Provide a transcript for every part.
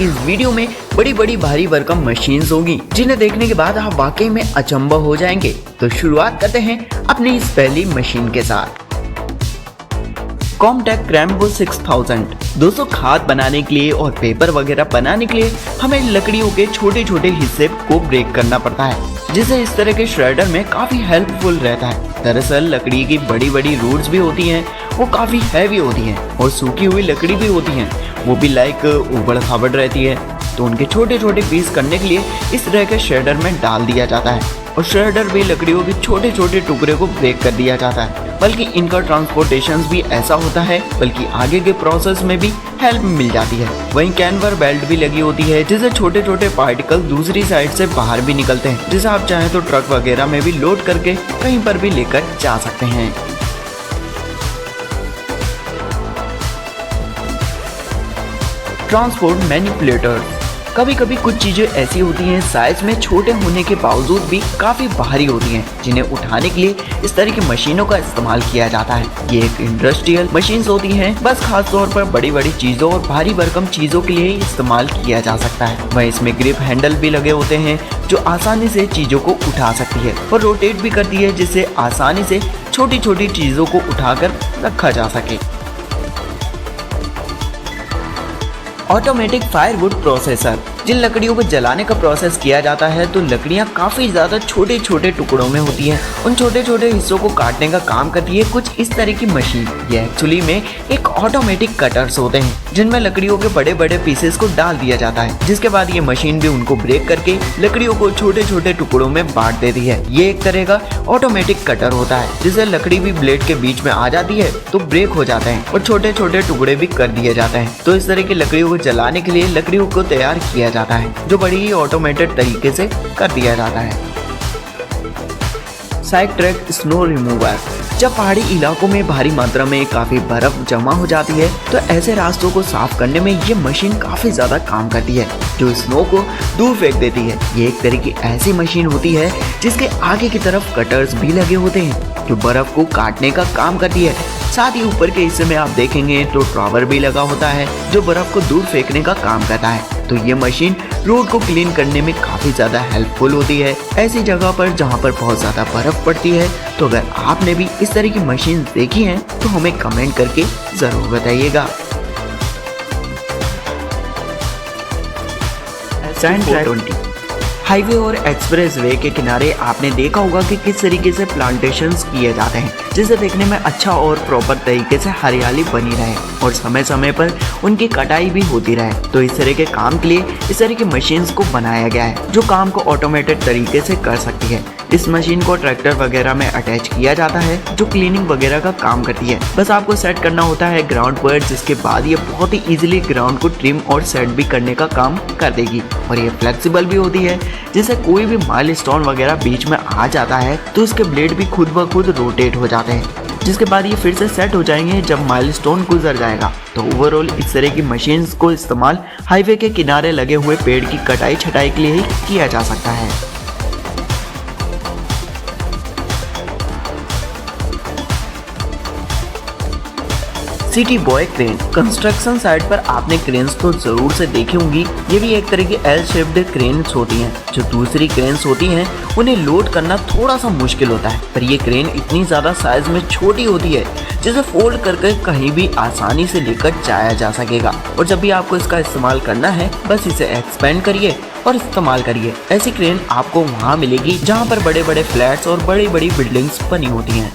की इस वीडियो में बड़ी बड़ी भारी भरकम मशीन्स होंगी जिन्हें देखने के बाद आप वाकई में अचंभा हो जाएंगे। तो शुरुआत करते हैं अपनी इस पहली मशीन के साथ। कॉम्टेक क्रैम्बो 6000। दोस्तों, खाद बनाने के लिए और पेपर वगैरह बनाने के लिए हमें लकड़ियों के छोटे छोटे हिस्से को ब्रेक करना पड़ता है, जिसे इस तरह के श्रेडर में काफी हेल्पफुल रहता है। दरअसल लकड़ी की बड़ी बड़ी रूट्स भी होती हैं, वो काफी हैवी होती हैं, और सूखी हुई लकड़ी भी होती हैं, वो भी लाइक उबड़ खाबड़ रहती है। तो उनके छोटे छोटे पीस करने के लिए इस तरह के श्रेडर में डाल दिया जाता है, और श्रेडर भी लकड़ियों के छोटे छोटे टुकड़े को ब्रेक कर दिया जाता है। बल्कि इनका ट्रांसपोर्टेशन भी ऐसा होता है, बल्कि आगे के प्रोसेस में भी हेल्प मिल जाती है। वहीं कैनवर बेल्ट भी लगी होती है, जिससे छोटे छोटे पार्टिकल दूसरी साइड से बाहर भी निकलते हैं, जिसे आप चाहें तो ट्रक वगैरह में भी लोड करके कहीं पर भी लेकर जा सकते हैं। Transport manipulator. कभी कभी कुछ चीजें ऐसी होती हैं साइज में छोटे होने के बावजूद भी काफी भारी होती हैं, जिन्हें उठाने के लिए इस तरह की मशीनों का इस्तेमाल किया जाता है। ये एक इंडस्ट्रियल मशीन्स होती हैं, बस खास तौर पर बड़ी बड़ी चीजों और भारी भरकम चीजों के लिए इस्तेमाल किया जा सकता है। वहीं इसमें ग्रिप हैंडल भी लगे होते हैं, जो आसानी से चीजों को उठा सकती है और रोटेट भी करती है, जिससे आसानी से छोटी छोटी चीजों को उठाकर रखा जा सके। Automatic firewood processor. जिन लकड़ियों को जलाने का प्रोसेस किया जाता है तो लकड़ियां काफी ज्यादा छोटे छोटे टुकड़ों में होती हैं। उन छोटे छोटे हिस्सों को काटने का काम करती है कुछ इस तरह की मशीन। ये एक्चुअली में एक ऑटोमेटिक कटर्स होते हैं, जिनमें लकड़ियों के बड़े बड़े पीसेस को डाल दिया जाता है, जिसके बाद ये मशीन भी उनको ब्रेक करके लकड़ियों को छोटे छोटे टुकड़ों में बांट देती है। ये एक तरह का ऑटोमेटिक कटर होता है, जिससे लकड़ी भी ब्लेड के बीच में आ जाती है तो ब्रेक हो जाते हैं और छोटे छोटे टुकड़े भी कर दिए जाते हैं। तो इस तरह की लकड़ियों को जलाने के लिए लकड़ियों को तैयार किया जाता है, जो बड़ी ही ऑटोमेटेड तरीके से कर दिया जाता है। Side track snow remover. जब पहाड़ी इलाकों में भारी मात्रा में काफी बर्फ जमा हो जाती है तो ऐसे रास्तों को साफ करने में ये मशीन काफी ज्यादा काम करती है, जो स्नो को दूर फेंक देती है। ये एक तरह की ऐसी मशीन होती है जिसके आगे की तरफ कटर्स भी लगे होते हैं, जो बर्फ को काटने का काम करती है। साथ ही ऊपर के हिस्से में आप देखेंगे तो ट्रॉवर भी लगा होता है, जो बर्फ को दूर फेंकने का काम करता है। तो ये मशीन रोड को क्लीन करने में काफी ज्यादा हेल्पफुल होती है ऐसी जगह पर जहाँ पर बहुत ज्यादा बर्फ पड़ती है। तो अगर आपने भी इस तरह की मशीन देखी हैं तो हमें कमेंट करके जरूर बताइएगा। Sand track 20। हाईवे और एक्सप्रेस वे के किनारे आपने देखा होगा कि किस तरीके से प्लांटेशंस किए जाते हैं, जिसे देखने में अच्छा और प्रॉपर तरीके से हरियाली बनी रहे और समय समय पर उनकी कटाई भी होती रहे। तो इस तरह के काम के लिए इस तरह की मशीन्स को बनाया गया है, जो काम को ऑटोमेटेड तरीके से कर सकती है। इस मशीन को ट्रैक्टर वगैरह में अटैच किया जाता है, जो क्लीनिंग वगैरह का काम करती है। बस आपको सेट करना होता है ग्राउंड पर, जिसके बाद ये बहुत ही इजीली ग्राउंड को ट्रिम और सेट भी करने का काम कर देगी। और ये फ्लेक्सिबल भी होती है, जिससे कोई भी माइलस्टोन वगैरह बीच में आ जाता है तो उसके ब्लेड भी खुद ब खुद रोटेट हो जाते हैं, जिसके बाद ये फिर से सेट हो जाएंगे जब माइलस्टोन गुजर जाएगा। तो ओवरऑल इस तरह की मशीन्स को इस्तेमाल हाईवे के किनारे लगे हुए पेड़ की कटाई छटाई के लिए ही किया जा सकता है। City boy crane. Construction site पर आपने क्रेन्स तो जरूर से देखी होंगी। ये भी एक तरह की एल शेप्ड क्रेन्स होती हैं, जो दूसरी क्रेन्स होती हैं उन्हें लोड करना थोड़ा सा मुश्किल होता है, पर ये क्रेन इतनी ज्यादा साइज में छोटी होती है जिसे फोल्ड करके कहीं भी आसानी से लेकर जाया जा सकेगा। और जब भी आपको इसका इस्तेमाल करना है, बस इसे एक्सपेंड करिए और इस्तेमाल करिए। ऐसी क्रेन आपको वहाँ मिलेगी जहाँ पर बड़े बड़े फ्लैट्स और बड़ी बड़ी बिल्डिंग्स बनी होती हैं।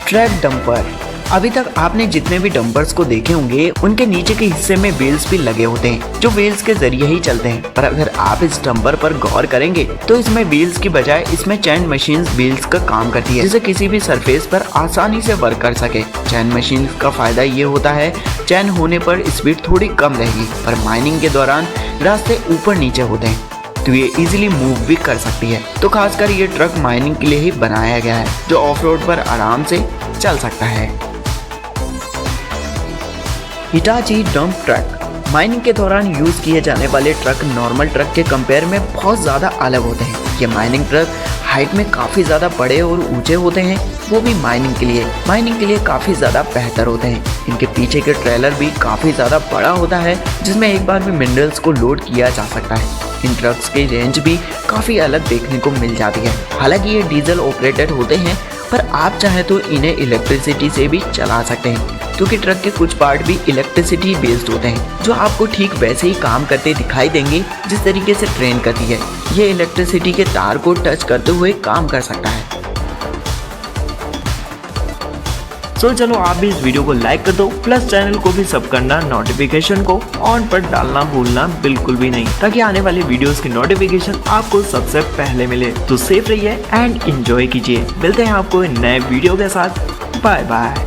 Track dumper. अभी तक आपने जितने भी डंपर्स को देखे होंगे उनके नीचे के हिस्से में व्हील्स भी लगे होते हैं, जो व्हील्स के जरिए ही चलते हैं। पर अगर आप इस डंपर पर गौर करेंगे तो इसमें व्हील्स की बजाय इसमें चैन मशीन्स व्हील्स का काम करती है, जिसे किसी भी सरफेस पर आसानी से वर्क कर सके। चैन मशीन का फायदा ये होता है, चैन होने पर स्पीड थोड़ी कम रहेगी, पर माइनिंग के दौरान रास्ते ऊपर नीचे होते हैं तो ये इजीली मूव भी कर सकती है। तो खासकर ये ट्रक माइनिंग के लिए ही बनाया गया है, जो ऑफ रोड पर आराम से चल सकता है। Hitachi dump truck. माइनिंग के दौरान यूज किए जाने वाले ट्रक नॉर्मल ट्रक के कंपेयर में बहुत ज्यादा अलग होते हैं। ये माइनिंग ट्रक हाइट में काफ़ी ज़्यादा बड़े और ऊंचे होते हैं, वो भी माइनिंग के लिए काफ़ी ज़्यादा बेहतर होते हैं। इनके पीछे के ट्रेलर भी काफ़ी ज़्यादा बड़ा होता है, जिसमें एक बार में मिनरल्स को लोड किया जा सकता है। इन ट्रक्स की रेंज भी काफ़ी अलग देखने को मिल जाती है। हालांकि ये डीजल ऑपरेटेड होते हैं, पर आप चाहे तो इन्हें इलेक्ट्रिसिटी से भी चला सकते हैं, क्योंकि ट्रक के कुछ पार्ट भी इलेक्ट्रिसिटी बेस्ड होते हैं, जो आपको ठीक वैसे ही काम करते दिखाई देंगे जिस तरीके से ट्रेन करती है। ये इलेक्ट्रिसिटी के तार को टच करते हुए काम कर सकता है। सो चलो आप भी इस वीडियो को लाइक कर दो, प्लस चैनल को भी सब करना, नोटिफिकेशन को ऑन पर डालना भूलना बिल्कुल भी नहीं, ताकि आने वाले वीडियोस की नोटिफिकेशन आपको सबसे पहले मिले। तो सेफ रहिए एंड एंजॉय कीजिए। मिलते हैं आपको नए वीडियो के साथ। Bye bye.